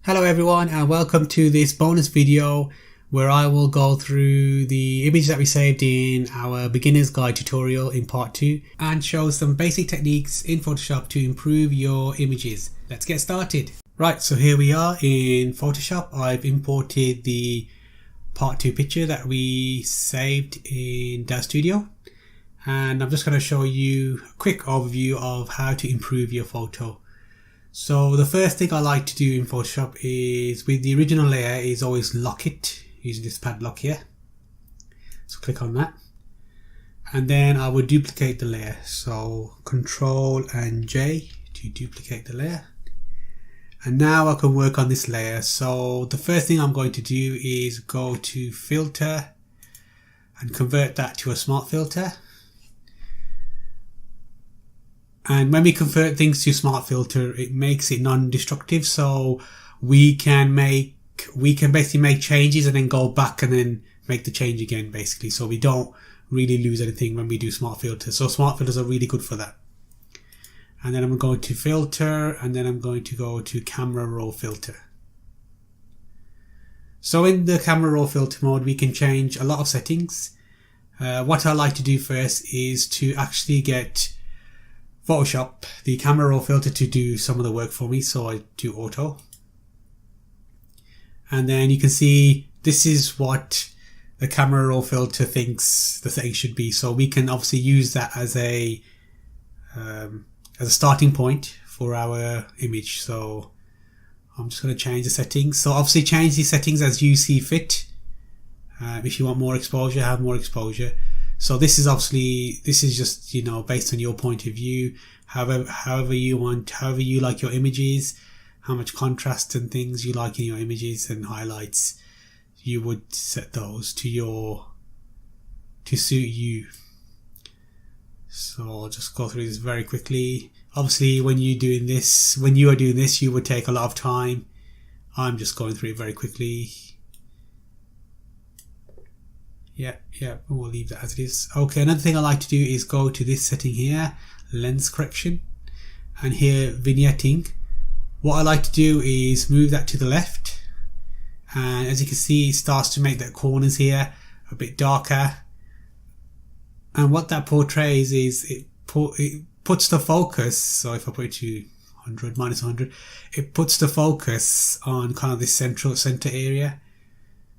Hello everyone and welcome to this bonus video where I will go through the image that we saved in our beginner's guide tutorial in part 2 and show some basic techniques in Photoshop to improve your images. Let's get started. Right, so here we are in Photoshop. I've imported the part 2 picture that we saved in Daz Studio, and I'm just going to show you a quick overview of how to improve your photo. So the first thing I like to do in Photoshop is, with the original layer, is always lock it using this padlock here. So click on that, and then I would duplicate the layer. So Control and J to duplicate the layer. And now I can work on this layer. So the first thing I'm going to do is go to Filter and convert that to a Smart Filter. And when we convert things to Smart Filter, it makes it non-destructive, so we can basically make changes and then go back and then make the change again, basically. So we don't really lose anything when we do Smart Filters. So Smart Filters are really good for that. And then I'm going to Filter, and then I'm going to go to Camera Raw Filter. So in the Camera Raw Filter mode, we can change a lot of settings. What I like to do first is to actually get Photoshop, the Camera Raw filter, to do some of the work for me. So I do auto, and then you can see this is what the Camera Raw filter thinks the setting should be. So we can obviously use that as a starting point for our image. So I'm just going to change the settings. So obviously change these settings as you see fit. If you want more exposure, have more exposure. So this is just, you know, based on your point of view, however you like your images, how much contrast and things you like in your images and highlights, you would set those to suit you. So I'll just go through this very quickly. Obviously when you are doing this, you would take a lot of time. I'm just going through it very quickly. Yeah, we'll leave that as it is. Okay, another thing I like to do is go to this setting here, lens correction, and here vignetting. What I like to do is move that to the left, and as you can see, it starts to make the corners here a bit darker. And what that portrays is it puts the focus. So if I put it to 100, minus 100, it puts the focus on kind of this center area.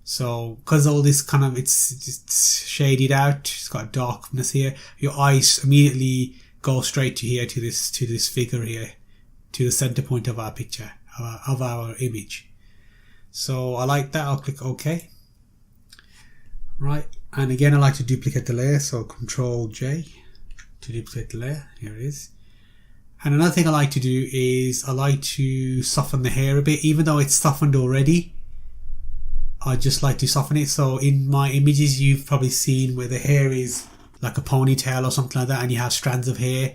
So because all this kind of it's shaded out, it's got darkness here, your eyes immediately go straight to here, to this figure here, to the center point of our picture, of our image. So I like that. I'll click OK. Right, and again I like to duplicate the layer, so Control J to duplicate the layer. Here it is. And another thing I like to do is I like to soften the hair a bit, even though it's softened already. I just like to soften it. So in my images, you've probably seen where the hair is like a ponytail or something like that, and you have strands of hair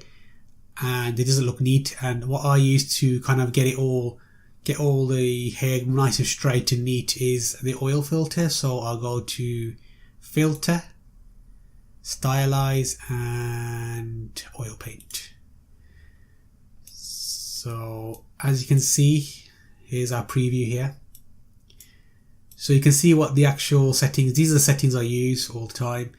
and it doesn't look neat. And what I use to kind of get all the hair nice and straight and neat is the oil filter. So I'll go to Filter, Stylize, and Oil Paint. So as you can see, here's our preview here. So you can see what the actual settings, these are the settings I use all the time.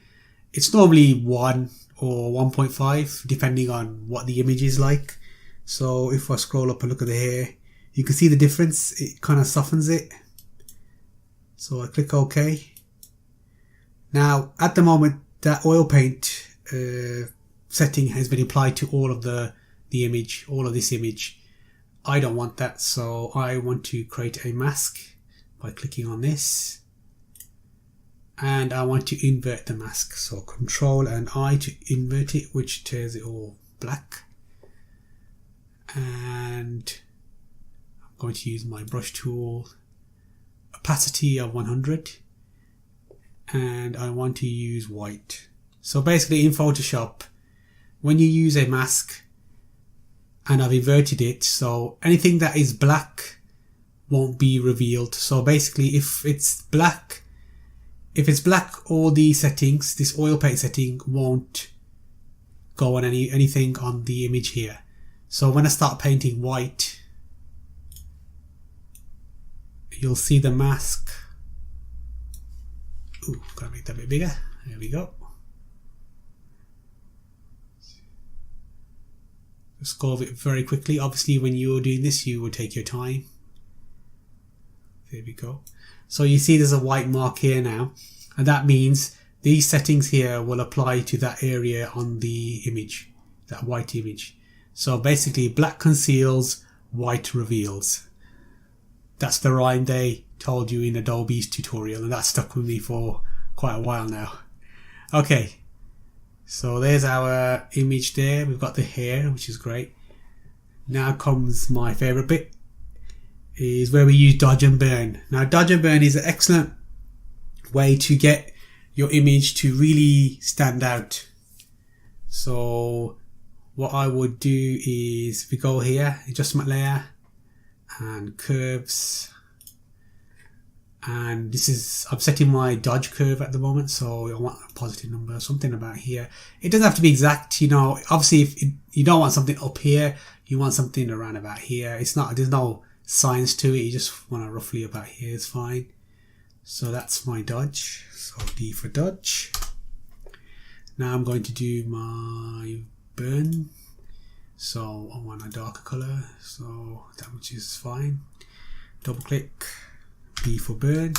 It's normally 1 or 1.5 depending on what the image is like. So if I scroll up and look at the hair, you can see the difference. It kind of softens it. So I click OK. Now at the moment, that oil paint setting has been applied to all of the image, all of this image. I don't want that, so I want to create a mask by clicking on this, and I want to invert the mask. So Control and I to invert it, which turns it all black. And I'm going to use my brush tool, opacity of 100, and I want to use white. So basically in Photoshop, when you use a mask and I've inverted it, so anything that is black won't be revealed. So basically if it's black, all the settings, this oil paint setting won't go on anything on the image here. So when I start painting white, you'll see the mask. Ooh, gotta make that a bit bigger. There we go. Just go over it very quickly. Obviously, when you're doing this, you will take your time. There we go. So you see there's a white mark here now, and that means these settings here will apply to that area on the image, that white image. So basically, black conceals, white reveals. That's the rhyme they told you in Adobe's tutorial, and that stuck with me for quite a while now. Okay, so there's our image there. We've got the hair, which is great. Now comes my favorite bit, is where we use dodge and burn. Now dodge and burn is an excellent way to get your image to really stand out. So what I would do is we go here, adjustment layer and curves, and this is, I'm setting my dodge curve at the moment, so I want a positive number, something about here. It doesn't have to be exact, you know. Obviously if you don't want something up here, you want something around about here. It's not, there's no science to it, you just want to roughly about here is fine. So that's my dodge, so D for dodge. Now I'm going to do my burn, so I want a darker color, so that much is fine. Double click, B for burn,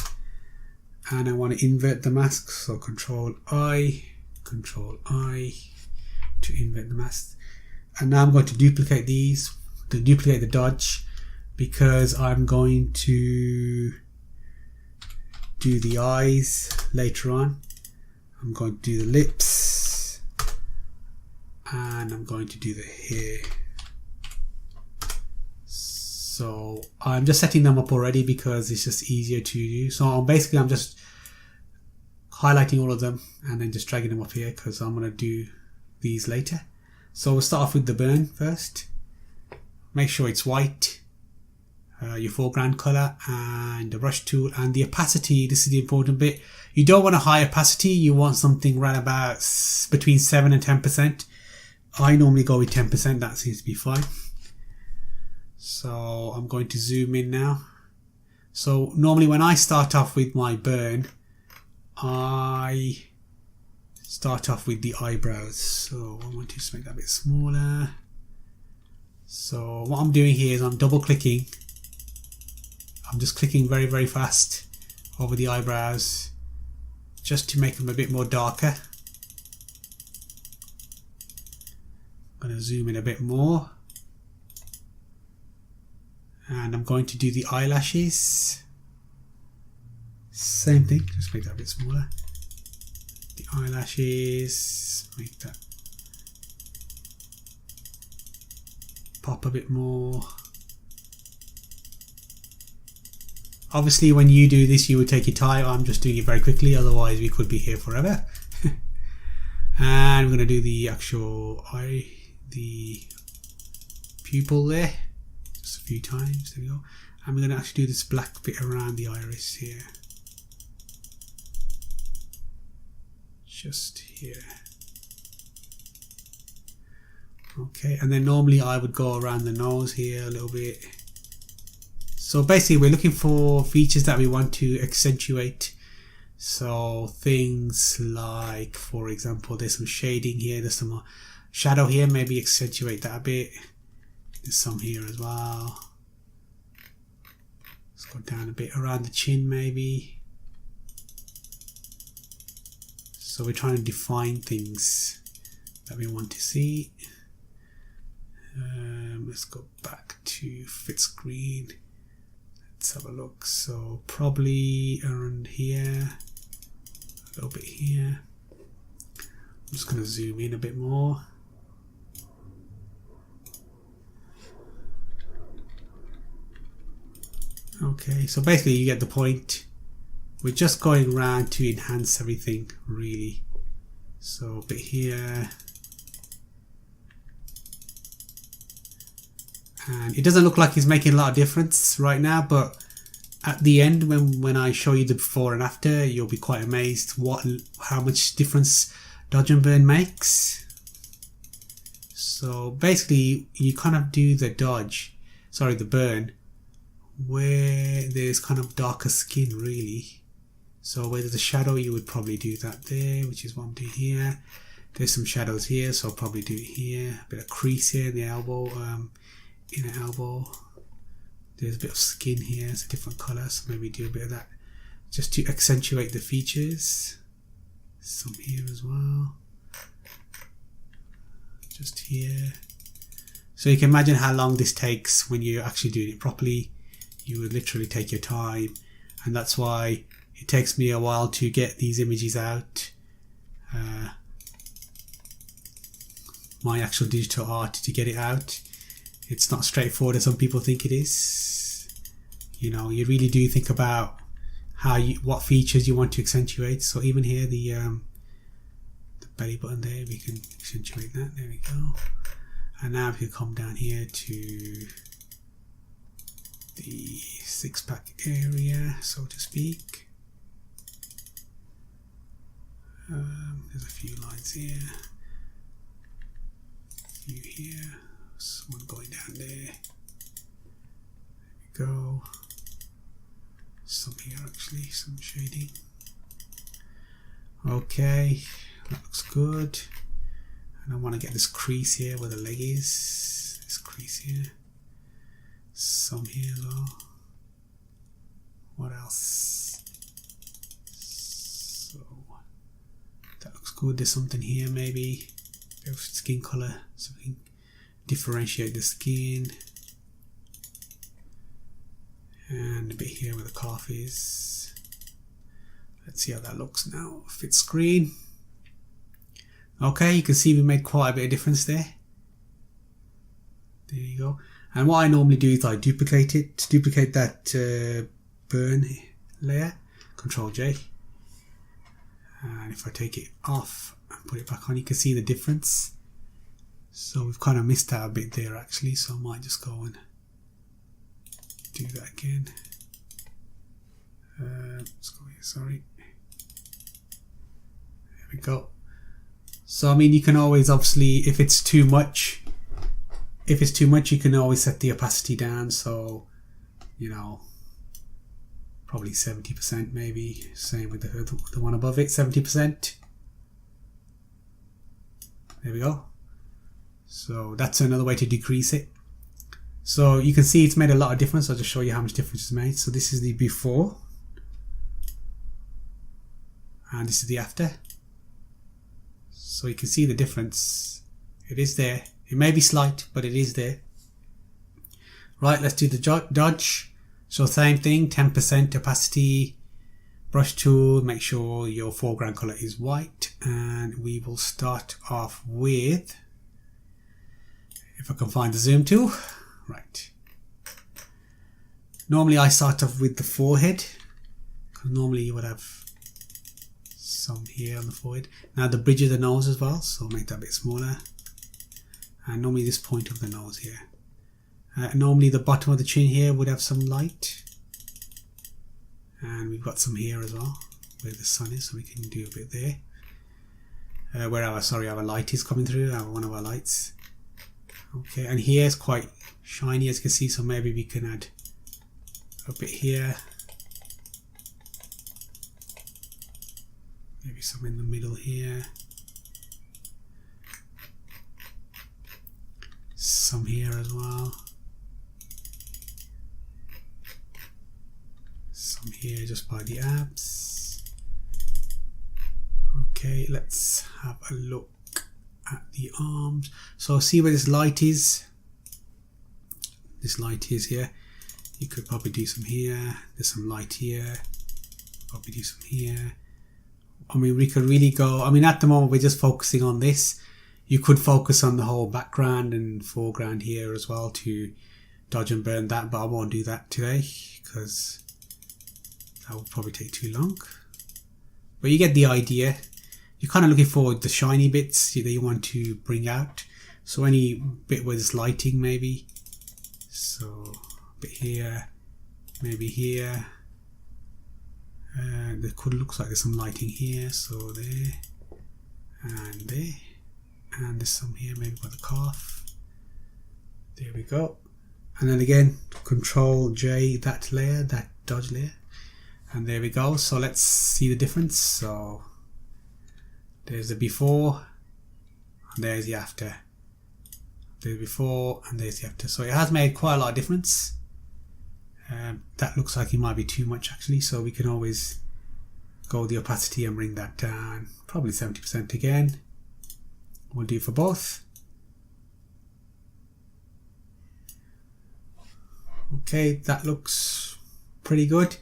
and I want to invert the mask, so Control I to invert the mask. And now I'm going to duplicate these, to duplicate the dodge, because I'm going to do the eyes later on. I'm going to do the lips, and I'm going to do the hair. So I'm just setting them up already because it's just easier to do. So basically I'm just highlighting all of them and then just dragging them up here because I'm going to do these later. So we'll start off with the burn first. Make sure it's white, your foreground color, and the brush tool and the opacity. This is the important bit. You don't want a high opacity, you want something right about between 7 and 10%. I normally go with 10%, that seems to be fine. So I'm going to zoom in now. So normally when I start off with my burn, I start off with the eyebrows. So I want to just make that a bit smaller. So what I'm doing here is I'm double clicking. I'm just clicking very, very fast over the eyebrows just to make them a bit more darker. I'm going to zoom in a bit more. And I'm going to do the eyelashes. Same thing, just make that a bit smaller. The eyelashes, make that pop a bit more. Obviously when you do this you would take your time. I'm just doing it very quickly, otherwise we could be here forever. And we're going to do the actual eye, the pupil there, just a few times. There we go. And we're going to actually do this black bit around the iris here, just here. Okay, and then normally I would go around the nose here a little bit. So basically we're looking for features that we want to accentuate. So things like, for example, there's some shading here, there's some shadow here, maybe accentuate that a bit. There's some here as well. Let's go down a bit around the chin maybe. So we're trying to define things that we want to see. Let's go back to fit screen. Let's have a look. So probably around here, a little bit here. I'm just going to zoom in a bit more. Okay, so basically you get the point. We're just going around to enhance everything really. So a bit here. And it doesn't look like it's making a lot of difference right now, but at the end when I show you the before and after, you'll be quite amazed how much difference dodge and burn makes. So basically you kind of do the burn where there's kind of darker skin really. So where there's a shadow, you would probably do that there, which is what I'm doing here. There's some shadows here, so I'll probably do it here. A bit of crease here in the elbow, inner elbow. There's a bit of skin here, it's a different colour, so maybe do a bit of that just to accentuate the features. Some here as well. Just here. So you can imagine how long this takes when you're actually doing it properly. You would literally take your time, and that's why it takes me a while to get these images out. My actual digital art, to get it out. It's not straightforward as some people think it is. You know, you really do think about what features you want to accentuate. So even here, the belly button there, we can accentuate that. There we go. And now we can come down here to the six-pack area, so to speak. There's a few lines here, a few here, one going down there. There we go. Some here actually, some shading. Okay, that looks good. And I want to get this crease here where the leg is. This crease here. Some here as well. What else? So that looks good. There's something here maybe. Skin color, so we can differentiate the skin. And a bit here where the calf is. Let's see how that looks now. Fit screen. Okay, you can see we made quite a bit of difference there. There you go. And what I normally do is I duplicate it. To duplicate that burn layer, Control J. And if I take it off and put it back on, you can see the difference. So we've kind of missed out a bit there actually, so I might just go and do that again. Let's go here, sorry. There we go. So I mean, you can always obviously, if it's too much, you can always set the opacity down. So, you know, probably 70% maybe. Same with the one above it, 70%. There we go. So that's another way to decrease it. So you can see it's made a lot of difference. I'll just show you how much difference it's made. So this is the before, and this is the after. So you can see the difference. It is there. It may be slight, but it is there. Right, let's do the dodge. So same thing, 10% opacity, brush tool, make sure your foreground color is white, and we will start off with, if I can find the zoom tool, right. Normally I start off with the forehead, because normally you would have some here on the forehead. Now the bridge of the nose as well, so make that a bit smaller. And normally this point of the nose here. Normally the bottom of the chin here would have some light. And we've got some here as well, where the sun is, so we can do a bit there. Where our light is coming through, one of our lights. Okay, and here is quite shiny as you can see, so maybe we can add a bit here. Maybe some in the middle here. Some here as well. Some here just by the abs. Okay, let's have a look at the arms. So see where this light is? This light is here. You could probably do some here. There's some light here. Probably do some here. I mean, we could really go, I mean, at the moment we're just focusing on this. You could focus on the whole background and foreground here as well to dodge and burn that, but I won't do that today because that would probably take too long. But you get the idea. You're kind of looking for the shiny bits that you want to bring out. So any bit where there's lighting maybe. So a bit here, maybe here. There looks like there's some lighting here, so there and there. And there's some here maybe by the calf. There we go. and then again Control J that layer, that dodge layer, and there we go. So let's see the difference. So there's the before and there's the after. There's before and there's the after. So it has made quite a lot of difference. That looks like it might be too much actually, so we can always go the opacity and bring that down, probably 70% again. We'll do for both. Okay, that looks pretty good.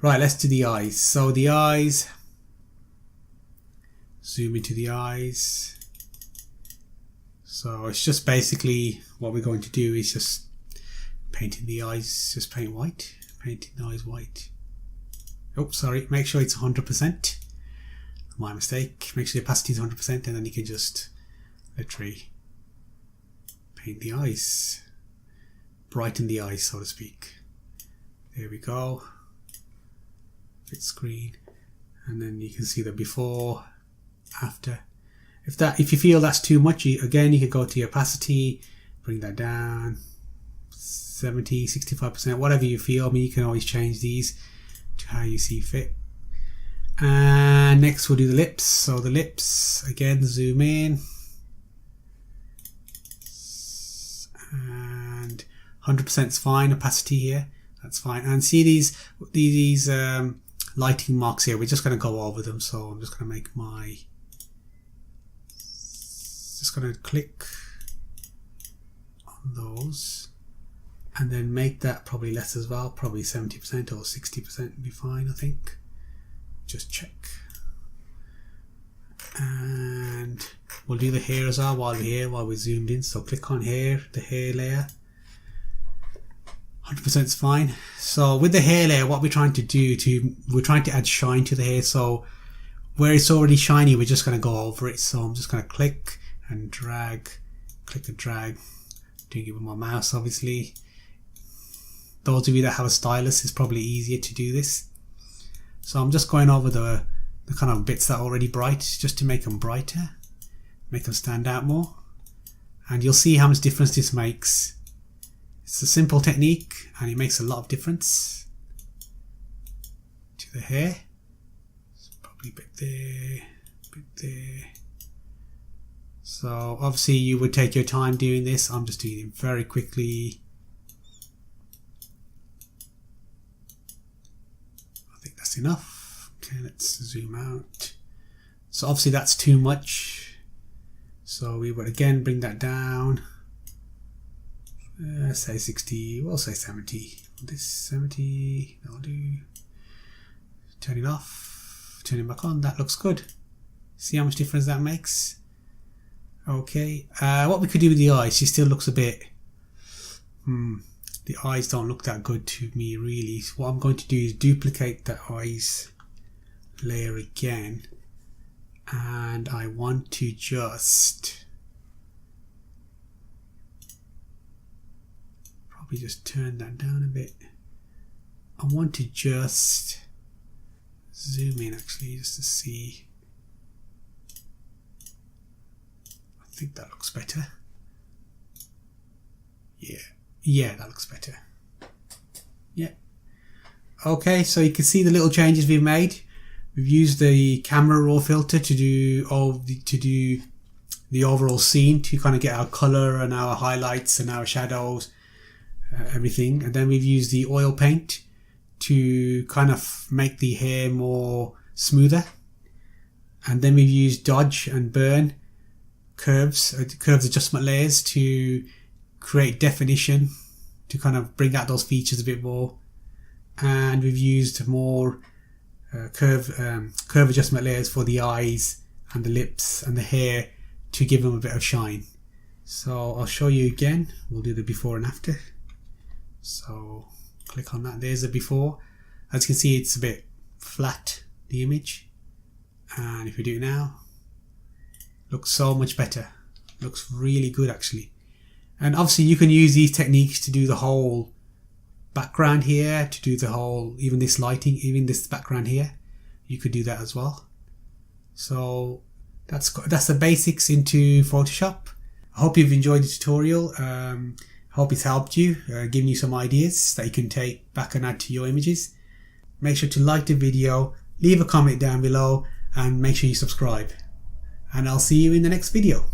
Right, let's do the eyes. So the eyes, zoom into the eyes. So it's just basically what we're going to do is just painting the eyes, just paint white, painting the eyes white. Oh, sorry, make sure it's 100%. My mistake. Make sure the opacity is 100% and then you can just literally paint the eyes. Brighten the eyes, so to speak. There we go. Bit screen. And then you can see the before, after. If you feel that's too much, again, you can go to your opacity, bring that down. 70, 65%, whatever you feel. I mean, you can always change these to how you see fit. And next we'll do the lips. So the lips, again, zoom in. And 100% is fine, opacity here, that's fine. And see these lighting marks here, we're just going to go over them. So I'm just going to make my, just going to click on those. And then make that probably less as well, probably 70% or 60% would be fine, I think. Just check. And we'll do the hair as well while we're here, while we're zoomed in. So click on hair, the hair layer. 100% is fine. So with the hair layer, what we're trying to do, we're trying to add shine to the hair. So where it's already shiny, we're just going to go over it. So I'm just going to click and drag, click and drag. Doing it with my mouse, obviously. Those of you that have a stylus, it's probably easier to do this. So I'm just going over the kind of bits that are already bright, just to make them brighter, make them stand out more. And you'll see how much difference this makes. It's a simple technique and it makes a lot of difference to the hair. So probably a bit there, a bit there. So obviously you would take your time doing this. I'm just doing it very quickly. That's enough. Okay, let's zoom out. So obviously that's too much. So we would again bring that down. Say 60, we'll say 70. This 70, that'll do. Turn it off, turn it back on. That looks good. See how much difference that makes? Okay, what we could do with the eyes, she still looks a bit, the eyes don't look that good to me really. So what I'm going to do is duplicate the eyes layer again, and I want to just probably just turn that down a bit. I want to just zoom in actually just to see. I think that looks better. Yeah, that looks better. Yeah. Okay, so you can see the little changes we've made. We've used the camera raw filter to do the overall scene, to kind of get our color and our highlights and our shadows, everything. And then we've used the oil paint to kind of make the hair more smoother. And then we've used dodge and burn curves adjustment layers to create definition, to kind of bring out those features a bit more. And we've used more curve adjustment layers for the eyes and the lips and the hair to give them a bit of shine. So I'll show you again. We'll do the before and after. So click on that. There's the before. As you can see, it's a bit flat, the image. And if we do it now, looks so much better. Looks really good actually. And obviously you can use these techniques to do the whole background here, to do the whole, even this lighting, even this background here. You could do that as well. So that's the basics into Photoshop. I hope you've enjoyed the tutorial. Hope it's helped you, giving you some ideas that you can take back and add to your images. Make sure to like the video, leave a comment down below, and make sure you subscribe. And I'll see you in the next video.